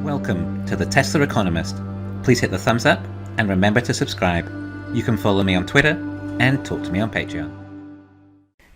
Welcome to the Tesla Economist. Please hit the thumbs up and remember to subscribe. You can follow me on Twitter and talk to me on Patreon.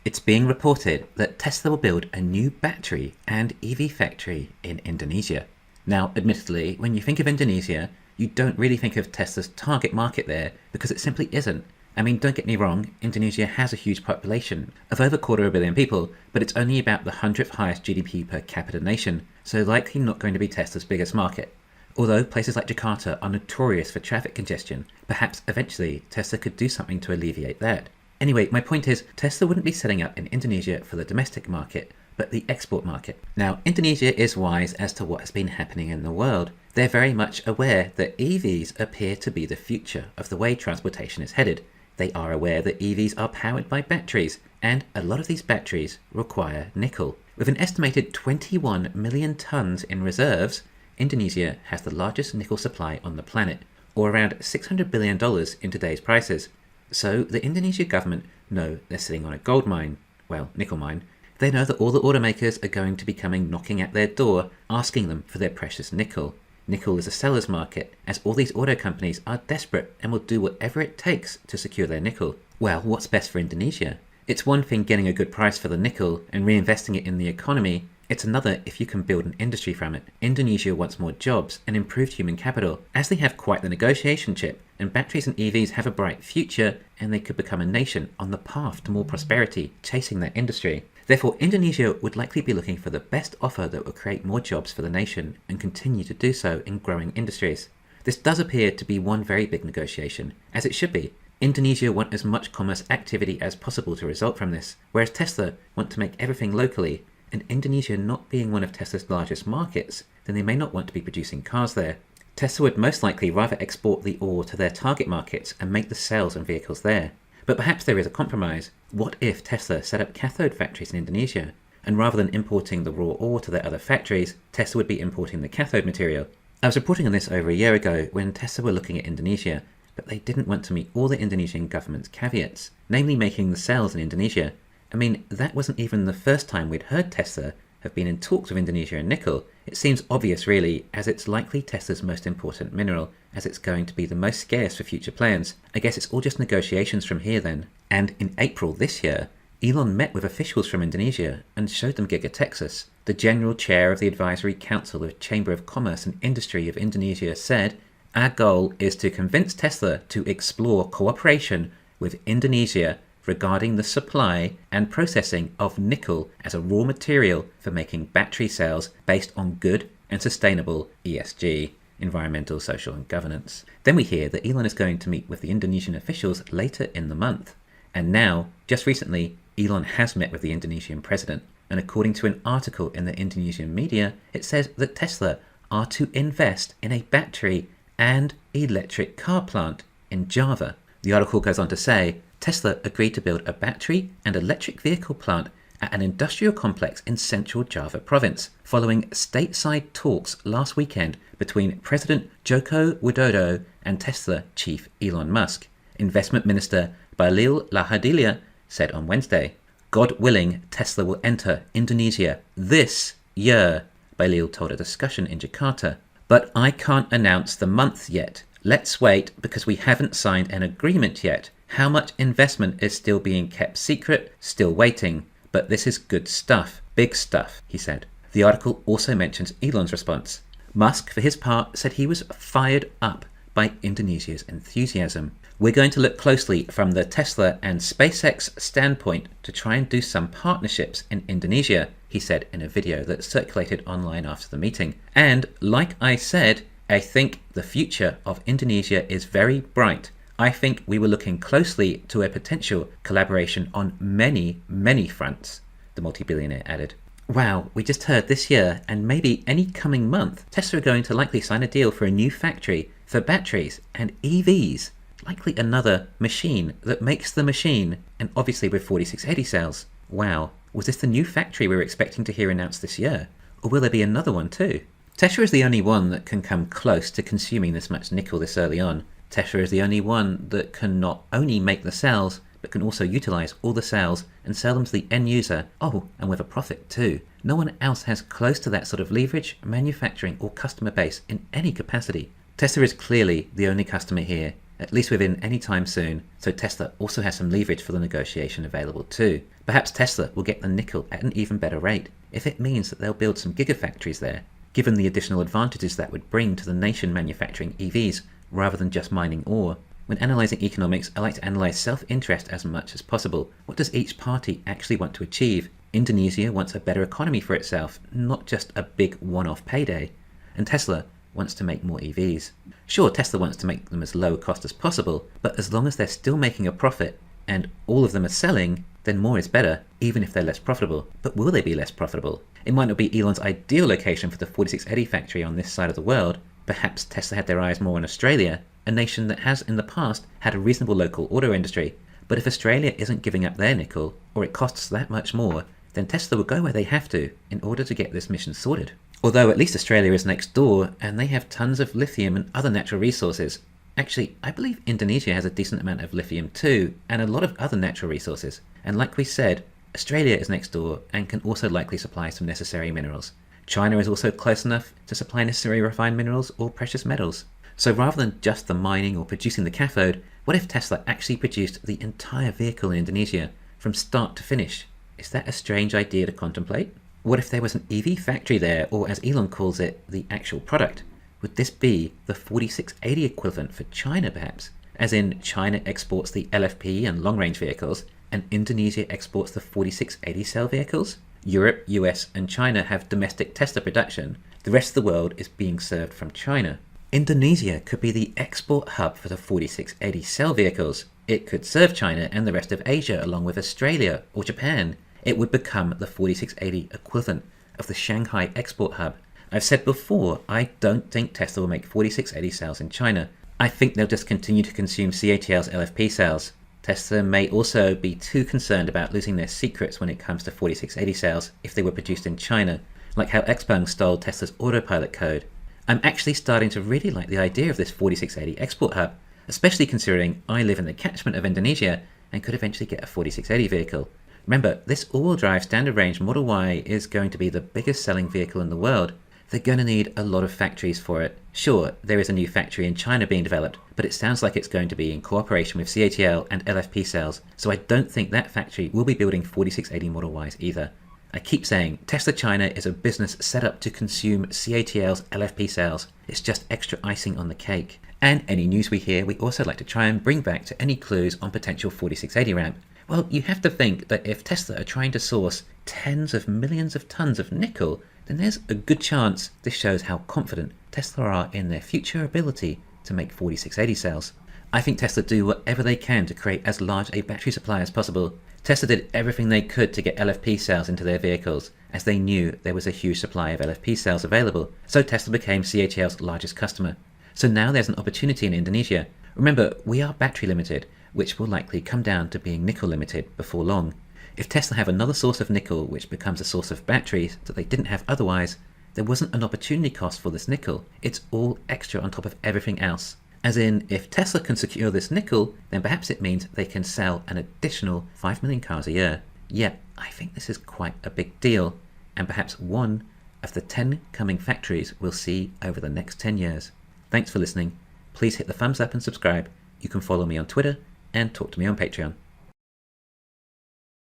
It's being reported that Tesla will build a new battery and EV factory in Indonesia. Now, admittedly, when you think of Indonesia, you don't really think of Tesla's target market there because it simply isn't. I mean, don't get me wrong, Indonesia has a huge population of over 250 million people, but it's only about the 100th highest GDP per capita nation, so likely not going to be Tesla's biggest market. Although places like Jakarta are notorious for traffic congestion, perhaps eventually Tesla could do something to alleviate that. Anyway, my point is, Tesla wouldn't be setting up in Indonesia for the domestic market, but the export market. Now, Indonesia is wise as to what has been happening in the world. They're very much aware that EVs appear to be the future of the way transportation is headed. They are aware that EVs are powered by batteries, and a lot of these batteries require nickel. With an estimated 21 million tons in reserves, Indonesia has the largest nickel supply on the planet, or around $600 billion in today's prices. So the Indonesian government know they're sitting on a gold mine, well, nickel mine. They know that all the automakers are going to be coming knocking at their door, asking them for their precious nickel. Nickel is a seller's market, as all these auto companies are desperate and will do whatever it takes to secure their nickel. Well, what's best for Indonesia? It's one thing getting a good price for the nickel and reinvesting it in the economy. It's another if you can build an industry from it. Indonesia wants more jobs and improved human capital, as they have quite the negotiation chip, and batteries and EVs have a bright future, and they could become a nation on the path to more prosperity, chasing that industry. Therefore, Indonesia would likely be looking for the best offer that will create more jobs for the nation and continue to do so in growing industries. This does appear to be one very big negotiation, as it should be. Indonesia want as much commerce activity as possible to result from this, whereas Tesla want to make everything locally, and Indonesia not being one of Tesla's largest markets, then they may not want to be producing cars there. Tesla would most likely rather export the ore to their target markets and make the cells and vehicles there. But perhaps there is a compromise. What if Tesla set up cathode factories in Indonesia, and rather than importing the raw ore to their other factories, Tesla would be importing the cathode material? I was reporting on this over a year ago when Tesla were looking at Indonesia, but they didn't want to meet all the Indonesian government's caveats, namely making the cells in Indonesia. I mean, that wasn't even the first time we'd heard Tesla have been in talks with Indonesia and nickel. It seems obvious really, as it's likely Tesla's most important mineral, as it's going to be the most scarce for future plans. I guess it's all just negotiations from here then. And in April this year, Elon met with officials from Indonesia and showed them Gigafactory. The general chair of the Advisory Council of Chamber of Commerce and Industry of Indonesia said, "Our goal is to convince Tesla to explore cooperation with Indonesia regarding the supply and processing of nickel as a raw material for making battery cells based on good and sustainable ESG, environmental, social and governance." Then we hear that Elon is going to meet with the Indonesian officials later in the month. And now, just recently, Elon has met with the Indonesian president. And according to an article in the Indonesian media, it says that Tesla are to invest in a battery and electric car plant in Java. The article goes on to say, Tesla agreed to build a battery and electric vehicle plant at an industrial complex in central Java province, following stateside talks last weekend between President Joko Widodo and Tesla chief Elon Musk. Investment Minister Bahlil Lahadalia said on Wednesday, "God willing, Tesla will enter Indonesia this year," Bahlil told a discussion in Jakarta. "But I can't announce the month yet. Let's wait because we haven't signed an agreement yet. How much investment is still being kept secret, still waiting. But this is good stuff, big stuff," he said. The article also mentions Elon's response. Musk, for his part, said he was fired up by Indonesia's enthusiasm. "We're going to look closely from the Tesla and SpaceX standpoint to try and do some partnerships in Indonesia," he said in a video that circulated online after the meeting. "And like I said, I think the future of Indonesia is very bright. I think we were looking closely to a potential collaboration on many, many fronts," the multi-billionaire added. Wow, we just heard this year and maybe any coming month, Tesla are going to likely sign a deal for a new factory for batteries and EVs, likely another machine that makes the machine, and obviously with 4680 cells. Wow, was this the new factory we were expecting to hear announced this year? Or will there be another one too? Tesla is the only one that can come close to consuming this much nickel this early on. Tesla is the only one that can not only make the cells, but can also utilize all the cells and sell them to the end user. Oh, and with a profit too. No one else has close to that sort of leverage, manufacturing or customer base in any capacity. Tesla is clearly the only customer here, at least within any time soon, so Tesla also has some leverage for the negotiation available too. Perhaps Tesla will get the nickel at an even better rate, if it means that they'll build some gigafactories there, given the additional advantages that would bring to the nation manufacturing EVs rather than just mining ore. When analysing economics, I like to analyse self-interest as much as possible. What does each party actually want to achieve? Indonesia wants a better economy for itself, not just a big one-off payday. And Tesla wants to make more EVs. Sure, Tesla wants to make them as low cost as possible, but as long as they're still making a profit and all of them are selling, then more is better, even if they're less profitable. But will they be less profitable? It might not be Elon's ideal location for the 4680 factory on this side of the world. Perhaps Tesla had their eyes more on Australia, a nation that has in the past had a reasonable local auto industry. But if Australia isn't giving up their nickel, or it costs that much more, then Tesla will go where they have to in order to get this mission sorted. Although at least Australia is next door, and they have tons of lithium and other natural resources. Actually, I believe Indonesia has a decent amount of lithium too, and a lot of other natural resources. And like we said, Australia is next door and can also likely supply some necessary minerals. China is also close enough to supply necessary refined minerals or precious metals. So rather than just the mining or producing the cathode, what if Tesla actually produced the entire vehicle in Indonesia, from start to finish? Is that a strange idea to contemplate? What if there was an EV factory there, or as Elon calls it, the actual product? Would this be the 4680 equivalent for China perhaps? As in, China exports the LFP and long-range vehicles, and Indonesia exports the 4680 cell vehicles? Europe, US and China have domestic Tesla production. The rest of the world is being served from China. Indonesia could be the export hub for the 4680 cell vehicles. It could serve China and the rest of Asia along with Australia or Japan. It would become the 4680 equivalent of the Shanghai export hub. I've said before, I don't think Tesla will make 4680 cells in China. I think they'll just continue to consume CATL's LFP cells. Tesla may also be too concerned about losing their secrets when it comes to 4680 cells if they were produced in China, like how Xpeng stole Tesla's autopilot code. I'm actually starting to really like the idea of this 4680 export hub, especially considering I live in the catchment of Indonesia and could eventually get a 4680 vehicle. Remember, this all-wheel drive standard range Model Y is going to be the biggest selling vehicle in the world. They're going to need a lot of factories for it. Sure, there is a new factory in China being developed, but it sounds like it's going to be in cooperation with CATL and LFP cells, so I don't think that factory will be building 4680 Model Ys either. I keep saying, Tesla China is a business set up to consume CATL's LFP cells. It's just extra icing on the cake. And any news we hear, we also like to try and bring back to any clues on potential 4680 ramp. Well, you have to think that if Tesla are trying to source tens of millions of tons of nickel, then there's a good chance this shows how confident Tesla are in their future ability to make 4680 cells. I think Tesla do whatever they can to create as large a battery supply as possible. Tesla did everything they could to get LFP cells into their vehicles, as they knew there was a huge supply of LFP cells available, so Tesla became CATL's largest customer. So now there's an opportunity in Indonesia. Remember, we are battery limited, which will likely come down to being nickel limited before long. If Tesla have another source of nickel which becomes a source of batteries that they didn't have otherwise, there wasn't an opportunity cost for this nickel. It's all extra on top of everything else. As in, if Tesla can secure this nickel, then perhaps it means they can sell an additional 5 million cars a year. Yet, I think this is quite a big deal, and perhaps one of the 10 coming factories we'll see over the next 10 years. Thanks for listening. Please hit the thumbs up and subscribe. You can follow me on Twitter and talk to me on Patreon.